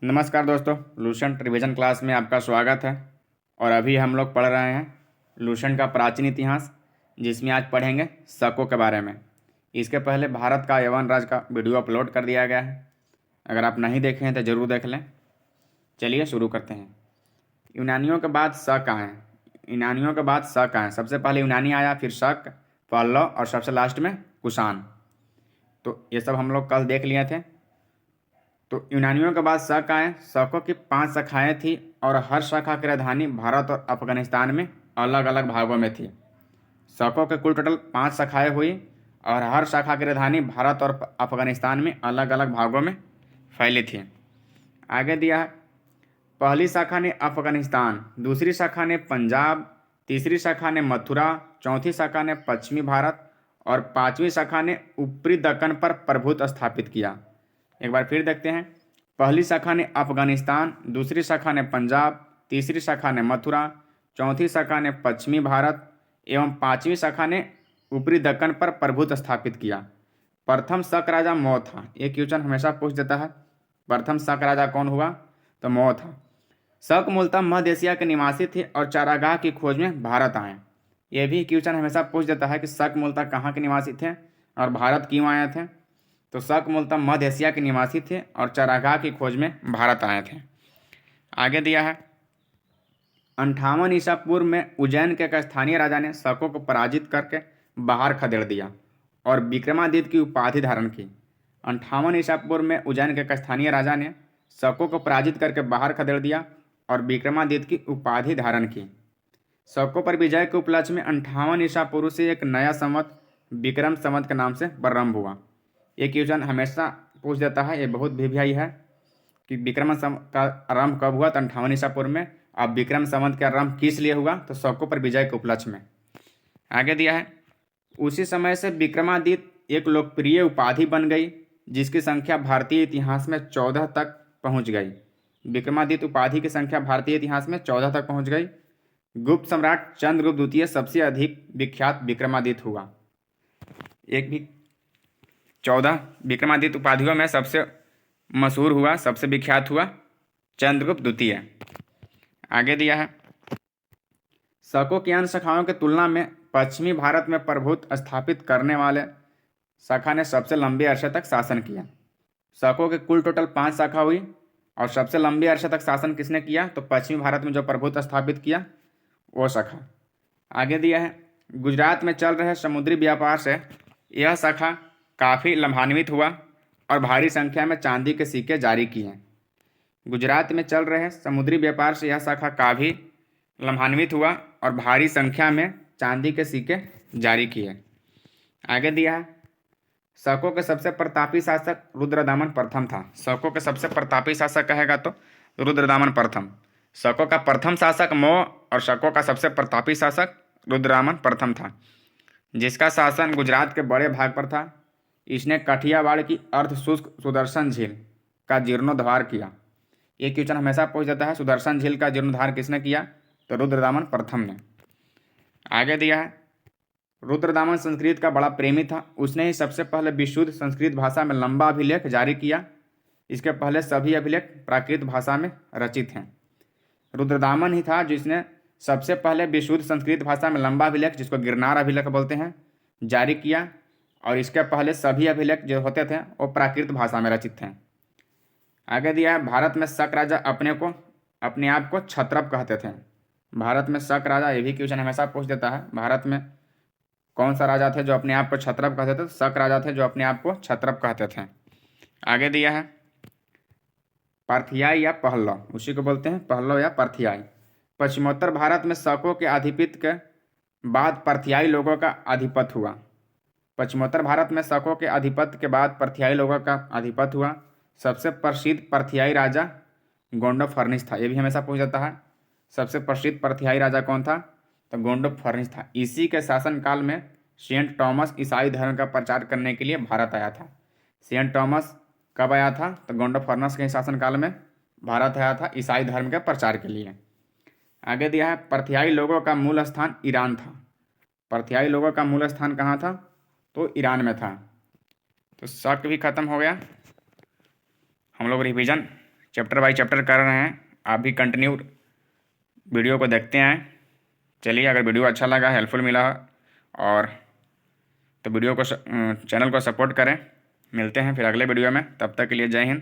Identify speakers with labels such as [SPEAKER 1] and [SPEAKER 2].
[SPEAKER 1] नमस्कार दोस्तों, Lucent revision class में आपका स्वागत है। और अभी हम लोग पढ़ रहे हैं लूसेंट का प्राचीन इतिहास, जिसमें आज पढ़ेंगे शकों के बारे में। इसके पहले भारत का यवन राज्य का वीडियो अपलोड कर दिया गया है, अगर आप नहीं देखे हैं तो ज़रूर देख लें। चलिए शुरू करते हैं। यूनानियों के बाद शक आए। यूनानियों के बाद शक आए। सबसे पहले यूनानी आया, फिर शक, पल्लव और सबसे लास्ट में कुषाण। तो ये सब हम लोग कल देख लिए थे। तो यूनानियों के बाद शक आए। शकों की 5 शाखाएं थी और हर शाखा की राजधानी भारत और अफगानिस्तान में अलग अलग भागों में थी। शकों के कुल टोटल 5 शाखाएं हुई और हर शाखा की राजधानी भारत और अफगानिस्तान में अलग अलग भागों में फैली थी। आगे दिया है, पहली शाखा ने अफगानिस्तान, दूसरी शाखा ने पंजाब, तीसरी शाखा ने मथुरा, चौथी शाखा ने पश्चिमी भारत और पांचवी शाखा ने ऊपरी दक्कन पर प्रभुत्व स्थापित किया। एक बार फिर देखते हैं। पहली शाखा ने अफगानिस्तान, दूसरी शाखा ने पंजाब, तीसरी शाखा ने मथुरा, चौथी शाखा ने पश्चिमी भारत एवं पांचवी शाखा ने ऊपरी दक्कन पर प्रभुत्व स्थापित किया। प्रथम शक राजा मौ था। एक क्वेश्चन हमेशा पूछ देता है, प्रथम शक राजा कौन हुआ? तो मौ था। शक मूलतः मध्य एशिया के निवासी थे और चारागाह की खोज में भारत आए। यह भी क्वेश्चन हमेशा पूछ देता है कि शक मूलतः कहाँ के निवासी थे और भारत क्यों आए थे। तो शक मूलतः मध्य एशिया के निवासी थे और चारागाह की खोज में भारत आए थे। आगे दिया है, 58 ईसा पूर्व में उज्जैन के एक स्थानीय राजा ने शकों को पराजित करके बाहर खदेड़ दिया और विक्रमादित्य की उपाधि धारण की। 58 ईसा पूर्व में उज्जैन के एक स्थानीय राजा ने शकों को पराजित करके बाहर खदेड़ दिया और विक्रमादित्य की उपाधि धारण की। शकों पर विजय के उपलक्ष्य में 58 ईसा पूर्व से एक नया संवत विक्रम संवत के नाम से प्रारंभ हुआ। ये क्वेश्चन हमेशा पूछ देता है, ये बहुत भिभियाई है कि विक्रम संवत का आरंभ कब हुआ? तो 58 ईसा पूर्व में। अब विक्रम संवत का आरंभ किस लिए हुआ? तो शकों पर विजय के उपलक्ष्य में। आगे दिया है, उसी समय से विक्रमादित्य एक लोकप्रिय उपाधि बन गई जिसकी संख्या भारतीय इतिहास में 14 तक पहुंच गई। विक्रमादित्य उपाधि की संख्या भारतीय इतिहास में 14 तक पहुंच गई। गुप्त सम्राट चंद्रगुप्त द्वितीय सबसे अधिक विख्यात विक्रमादित्य हुआ। एक भी 14 विक्रमादित्य उपाधियों में सबसे मशहूर हुआ, सबसे विख्यात हुआ चंद्रगुप्त द्वितीय। आगे दिया है, शकों की अन्य शाखाओं की तुलना में पश्चिमी भारत में प्रभुत्व स्थापित करने वाले शाखा ने सबसे लंबे अरसे तक शासन किया। शकों के कुल टोटल 5 शाखा हुई और सबसे लंबे अरसे तक शासन किसने किया? तो पश्चिमी भारत में जो प्रभुत्व स्थापित किया वो शाखा। आगे दिया है, गुजरात में चल रहे समुद्री व्यापार से यह शाखा काफ़ी लाभान्वित हुआ और भारी संख्या में चांदी के सिक्के जारी किए। गुजरात में चल रहे समुद्री व्यापार से यह शाखा काफ़ी लाभान्वित हुआ और भारी संख्या में चांदी के सिक्के जारी किए। आगे दिया है, शकों के सबसे प्रतापी शासक रुद्रदामन प्रथम था। शकों के सबसे प्रतापी शासक कहेगा तो रुद्रदामन प्रथम। शकों का प्रथम शासक मौ और शकों का सबसे प्रतापी शासक रुद्रदामन प्रथम था, जिसका शासन गुजरात के बड़े भाग पर था। इसने कठियावाड़ की अर्ध शुष्क सुदर्शन झील का जीर्णोद्धार किया। ये क्वेश्चन हमेशा पूछ जाता है, सुदर्शन झील का जीर्णोद्धार किसने किया? तो रुद्रदामन प्रथम ने। आगे दिया है, रुद्रदामन संस्कृत का बड़ा प्रेमी था। उसने ही सबसे पहले विशुद्ध संस्कृत भाषा में लंबा अभिलेख जारी किया। इसके पहले सभी अभिलेख प्राकृत भाषा में रचित हैं। रुद्रदामन ही था जिसने सबसे पहले विशुद्ध संस्कृत भाषा में लंबा अभिलेख, जिसको गिरनार अभिलेख बोलते हैं, जारी किया। और इसके पहले सभी अभिलेख जो होते थे वो प्राकृत भाषा में रचित थे। आगे दिया है, भारत में शक राजा अपने आप को क्षत्रप कहते थे। भारत में शक राजा, ये भी क्वेश्चन हमेशा पूछ देता है, भारत में कौन सा राजा थे जो अपने आप को क्षत्रप कहते थे? शक राजा थे जो अपने आप को क्षत्रप कहते थे। आगे दिया है, पार्थियाई या पहल्लव, उसी को बोलते हैं पहल्लव या पार्थियाई। पश्चिमोत्तर भारत में शकों के आधिपत्य के बाद पार्थियाई लोगों का आधिपत्य हुआ। पश्चिमोत्तर भारत में शकों के आधिपत्य के बाद पार्थियाई लोगों का आधिपत्य हुआ। सबसे प्रसिद्ध पार्थियाई राजा गोंडोफर्निस था। ये भी हमेशा पूछ जाता है, सबसे प्रसिद्ध पार्थियाई राजा कौन था? तो गोंडोफर्निस था। इसी के शासनकाल में सेंट थॉमस ईसाई धर्म का प्रचार करने के लिए भारत आया था। सेंट थॉमस कब आया था? तो गोंडोफर्निस के शासनकाल में भारत आया था ईसाई धर्म के प्रचार के लिए। आगे दिया है, पार्थियाई लोगों का मूल स्थान ईरान था। पार्थियाई लोगों का मूल स्थान कहाँ था? तो ईरान में था। तो शक भी खत्म हो गया। हम लोग रिवीजन चैप्टर बाई चैप्टर कर रहे हैं, आप भी कंटिन्यू वीडियो को देखते हैं। चलिए, अगर वीडियो अच्छा लगा, हेल्पफुल मिला और तो वीडियो को चैनल को सपोर्ट करें। मिलते हैं फिर अगले वीडियो में, तब तक के लिए जय हिंद।